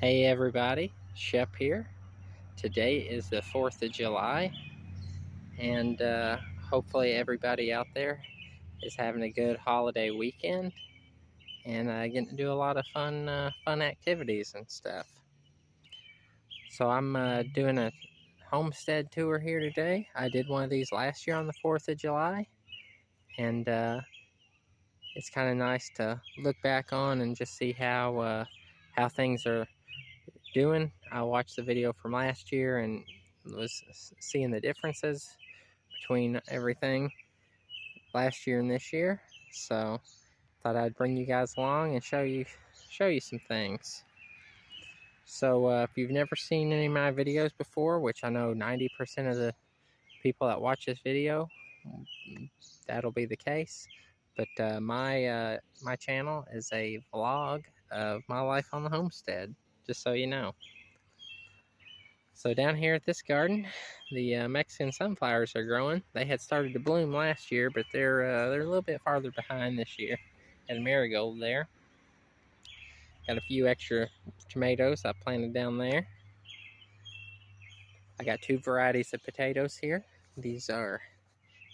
Hey everybody, Shep here. Today is the 4th of July, and hopefully everybody out there is having a good holiday weekend and getting to do a lot of fun activities and stuff. So I'm doing a homestead tour here today. I did one of these last year on the 4th of July, and it's kind of nice to look back on and just see how things are doing. I watched the video from last year and was seeing the differences between everything last year and this year. So thought I'd bring you guys along and show you some things. So if you've never seen any of my videos before, which I know 90% of the people that watch this video, that'll be the case. But my channel is a vlog of my life on the homestead, just so you know. So down here at this garden, the Mexican sunflowers are growing. They had started to bloom last year, but they're a little bit farther behind this year. And marigold there. Got a few extra tomatoes I planted down there. I got two varieties of potatoes here. These are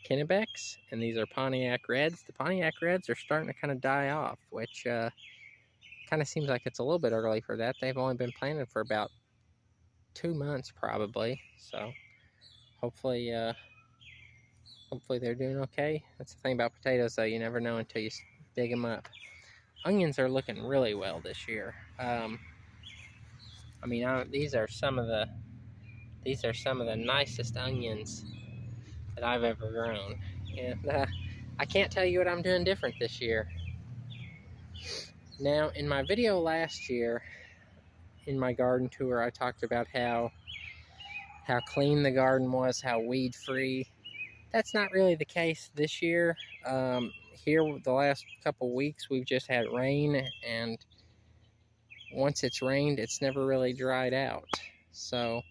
Kennebecks, and these are Pontiac Reds. The Pontiac Reds are starting to kind of die off, which kind of seems like it's a little bit early for that. They've only been planted for about 2 months probably, so hopefully they're doing okay. That's the thing about potatoes, though, you never know until you dig them up. Onions are looking really well this year. These are some of the nicest onions that I've ever grown, and I can't tell you what I'm doing different this year. Now, in my video last year, in my garden tour, I talked about how clean the garden was, how weed free. That's not really the case this year. Here, the last couple weeks, we've just had rain, and once it's rained, it's never really dried out. So,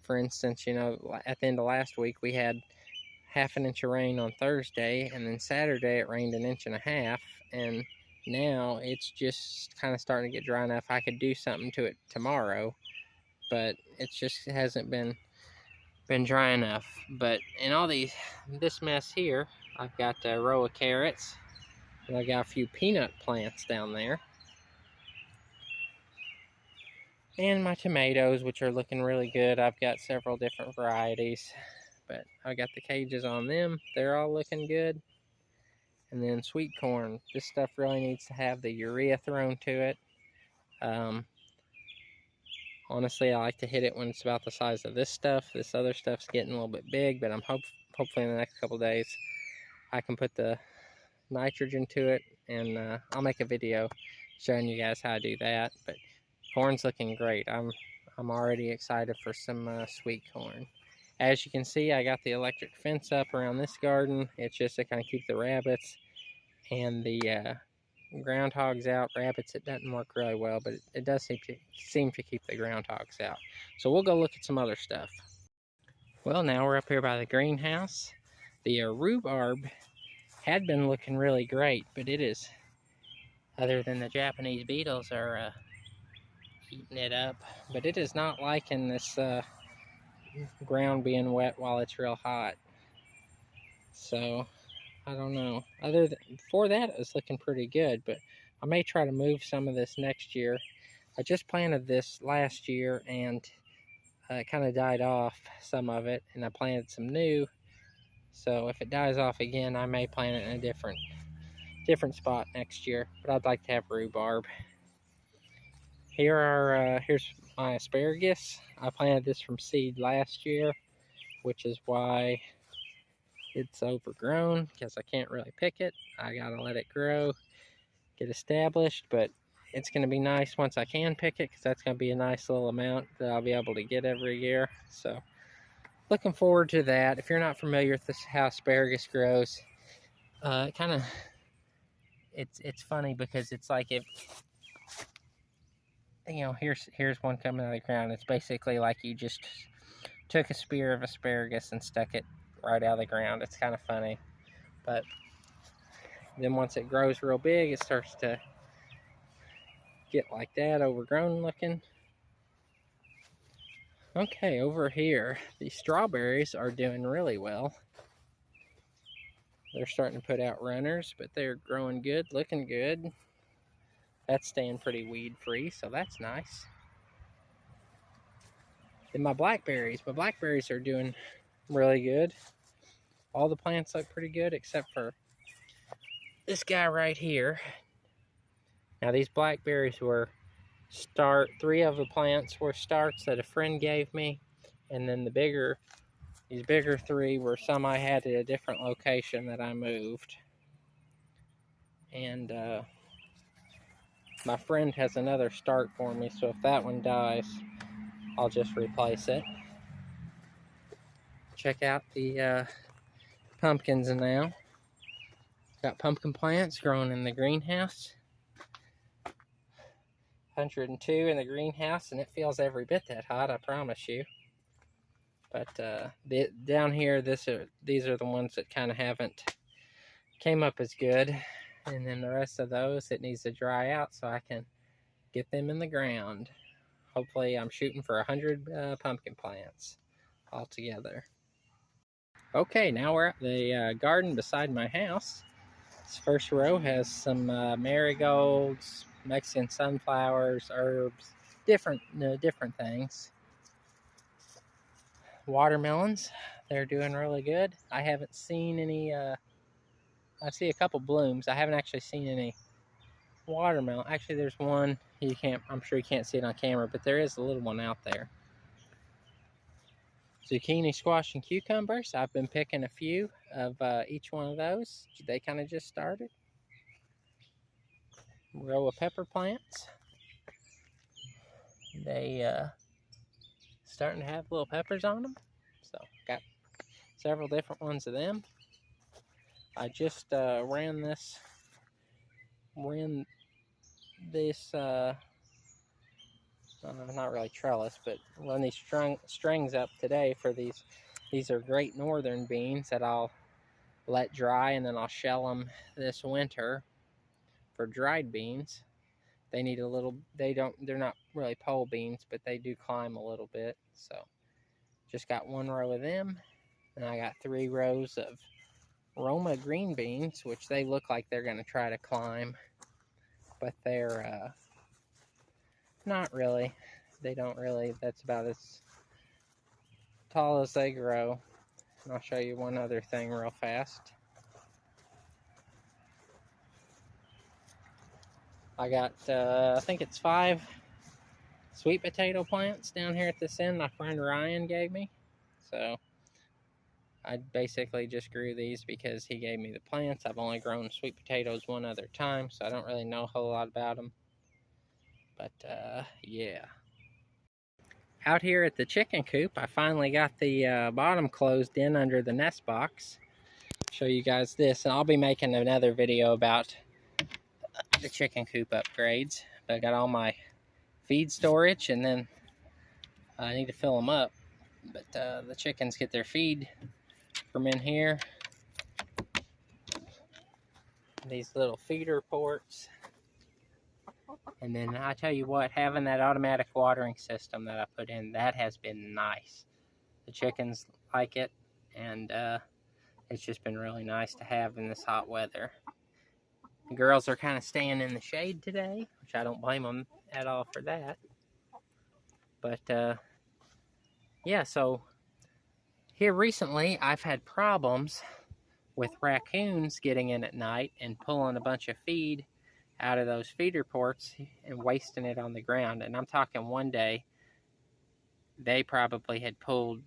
for instance, at the end of last week, we had half an inch of rain on Thursday, and then Saturday it rained 1.5 inches, and now it's just kind of starting to get dry enough I could do something to it tomorrow, but it just hasn't been dry enough. But in all this mess here, I've got a row of carrots, and I got a few peanut plants down there, and my tomatoes, which are looking really good. I've got several different varieties, but I got the cages on them. They're all looking good. And then sweet corn. This stuff really needs to have the urea thrown to it. Honestly, I like to hit it when it's about the size of this stuff. This other stuff's getting a little bit big, but I'm hopefully in the next couple days I can put the nitrogen to it, and I'll make a video showing you guys how to do that. But corn's looking great. I'm already excited for some sweet corn. As you can see, I got the electric fence up around this garden. It's just to kind of keep the rabbits and the groundhogs out. Rabbits, it doesn't work really well, but it does seem to keep the groundhogs out. So we'll go look at some other stuff. Well, now we're up here by the greenhouse. The rhubarb had been looking really great, but it is, other than the Japanese beetles are eating it up, but it is not liking this ground being wet while it's real hot. So I don't know. Before that, it was looking pretty good, but I may try to move some of this next year. I just planted this last year, and it kind of died off, some of it, and I planted some new. So if it dies off again, I may plant it in a different spot next year. But I'd like to have rhubarb. Here's my asparagus. I planted this from seed last year, which is why it's overgrown, because I can't really pick it. I gotta let it grow, get established, but it's gonna be nice once I can pick it, because that's gonna be a nice little amount that I'll be able to get every year. So looking forward to that. If you're not familiar with how asparagus grows, it's funny, because it's like if, here's one coming out of the ground. It's basically like you just took a spear of asparagus and stuck it right out of the ground. It's kind of funny. But then once it grows real big, it starts to get like that, overgrown looking. Okay, over here, the strawberries are doing really well. They're starting to put out runners, but they're growing good, looking good. That's staying pretty weed free, so that's nice. Then my blackberries are doing really good. All the plants look pretty good except for this guy right here. Now these blackberries were three of the plants were starts that a friend gave me, and then these bigger three were some I had at a different location that I moved. And my friend has another start for me, so if that one dies, I'll just replace it. Check out the pumpkins now. Got pumpkin plants growing in the greenhouse. 102 in the greenhouse, and it feels every bit that hot, I promise you. But down here, these are the ones that kind of haven't came up as good. And then the rest of those, it needs to dry out so I can get them in the ground. Hopefully, I'm shooting for 100 pumpkin plants altogether. Okay, now we're at the garden beside my house. This first row has some marigolds, Mexican sunflowers, herbs, different things. Watermelons, they're doing really good. I haven't seen any, I see a couple blooms. I haven't actually seen any watermelon. Actually, there's one, I'm sure you can't see it on camera, but there is a little one out there. Zucchini, squash, and cucumbers. I've been picking a few of each one of those. They kind of just started. Row of pepper plants. They starting to have little peppers on them. So got several different ones of them. I just ran this not really trellis, but run these strings up today for these. These are Great Northern beans that I'll let dry, and then I'll shell them this winter for dried beans. They need a little, they're not really pole beans, but they do climb a little bit. So just got one row of them, and I got 3 rows of Roma green beans, which they look like they're going to try to climb, but they're not really. They don't really. That's about as tall as they grow. And I'll show you one other thing real fast. I got, I think it's 5 sweet potato plants down here at this end my friend Ryan gave me. So I basically just grew these because he gave me the plants. I've only grown sweet potatoes one other time, so I don't really know a whole lot about them. But yeah. Out here at the chicken coop, I finally got the bottom closed in under the nest box. Show you guys this, and I'll be making another video about the chicken coop upgrades. But I got all my feed storage, and then I need to fill them up. But the chickens get their feed from in here. These little feeder ports. And then I tell you what, having that automatic watering system that I put in, that has been nice. The chickens like it, and it's just been really nice to have in this hot weather. The girls are kind of staying in the shade today, which I don't blame them at all for that. But yeah, so here recently I've had problems with raccoons getting in at night and pulling a bunch of feed out of those feeder ports and wasting it on the ground. And I'm talking one day, they probably had pulled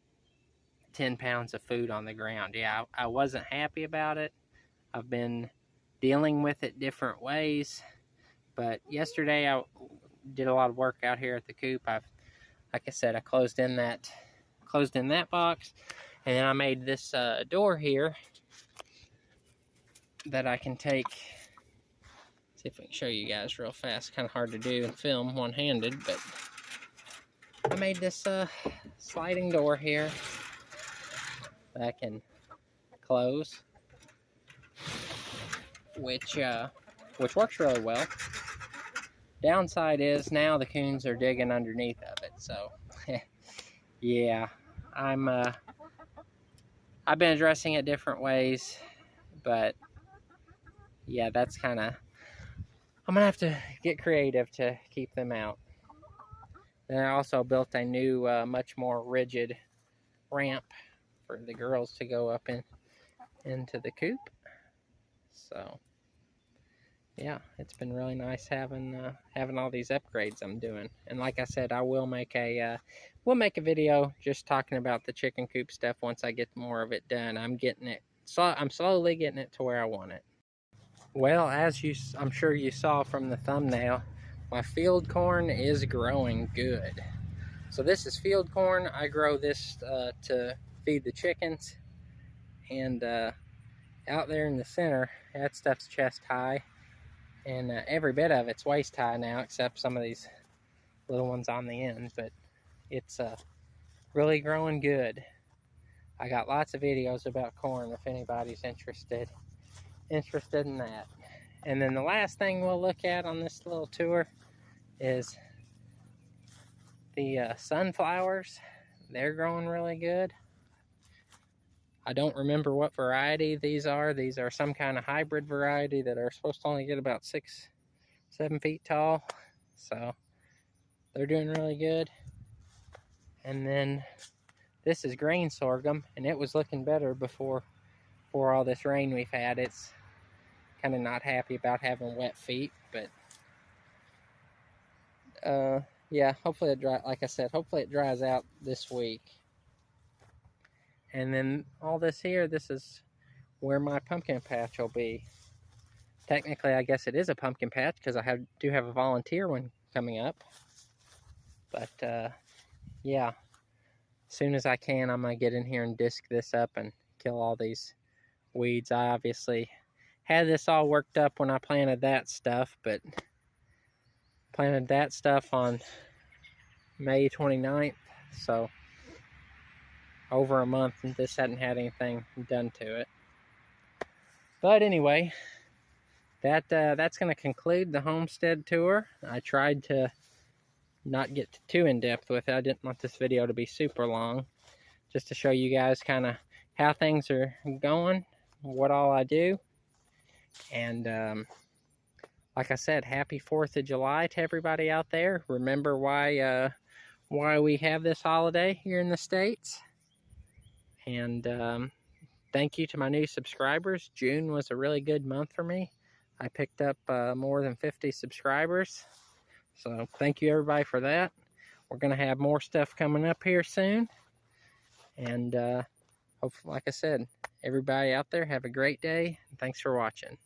10 pounds of food on the ground. Yeah, I wasn't happy about it. I've been dealing with it different ways. But yesterday I did a lot of work out here at the coop. Like I said, I closed in that box, and then I made this door here that I can take. See if I can show you guys real fast. Kind of hard to do and film one-handed, but I made this sliding door here that I can close, which works really well. Downside is now the coons are digging underneath of it. So, yeah, I've been addressing it different ways, but yeah, that's kind of, I'm gonna have to get creative to keep them out. Then I also built a new, much more rigid ramp for the girls to go up into the coop. So yeah, it's been really nice having all these upgrades I'm doing. And like I said, I will make a video just talking about the chicken coop stuff once I get more of it done. I'm slowly getting it to where I want it. Well, I'm sure you saw from the thumbnail, my field corn is growing good. So this is field corn. I grow this to feed the chickens. And out there in the center, that stuff's chest high. And every bit of it's waist high now, except some of these little ones on the end. But it's really growing good. I got lots of videos about corn if anybody's interested in that. And then the last thing we'll look at on this little tour is the sunflowers. They're growing really good. I don't remember what variety these are. These are some kind of hybrid variety that are supposed to only get about 6-7 feet tall. So they're doing really good. And then this is grain sorghum, and it was looking better before all this rain we've had. It's kind of not happy about having wet feet, but yeah, hopefully it like I said, hopefully it dries out this week. And then all this here, this is where my pumpkin patch will be. Technically, I guess it is a pumpkin patch because I do have a volunteer one coming up. But yeah, as soon as I can, I'm gonna get in here and disc this up and kill all these weeds. I obviously had this all worked up when I planted that stuff, but planted that stuff on May 29th, so over a month, and this hadn't had anything done to it. But anyway, that's going to conclude the homestead tour. I tried to not get too in-depth with it. I didn't want this video to be super long, just to show you guys kind of how things are going, what all I do. And like I said, happy 4th of July to everybody out there. Remember why we have this holiday here in the States. And thank you to my new subscribers. June was a really good month for me. I picked up more than 50 subscribers. So thank you everybody for that. We're going to have more stuff coming up here soon. And hopefully, like I said, everybody out there have a great day. Thanks for watching.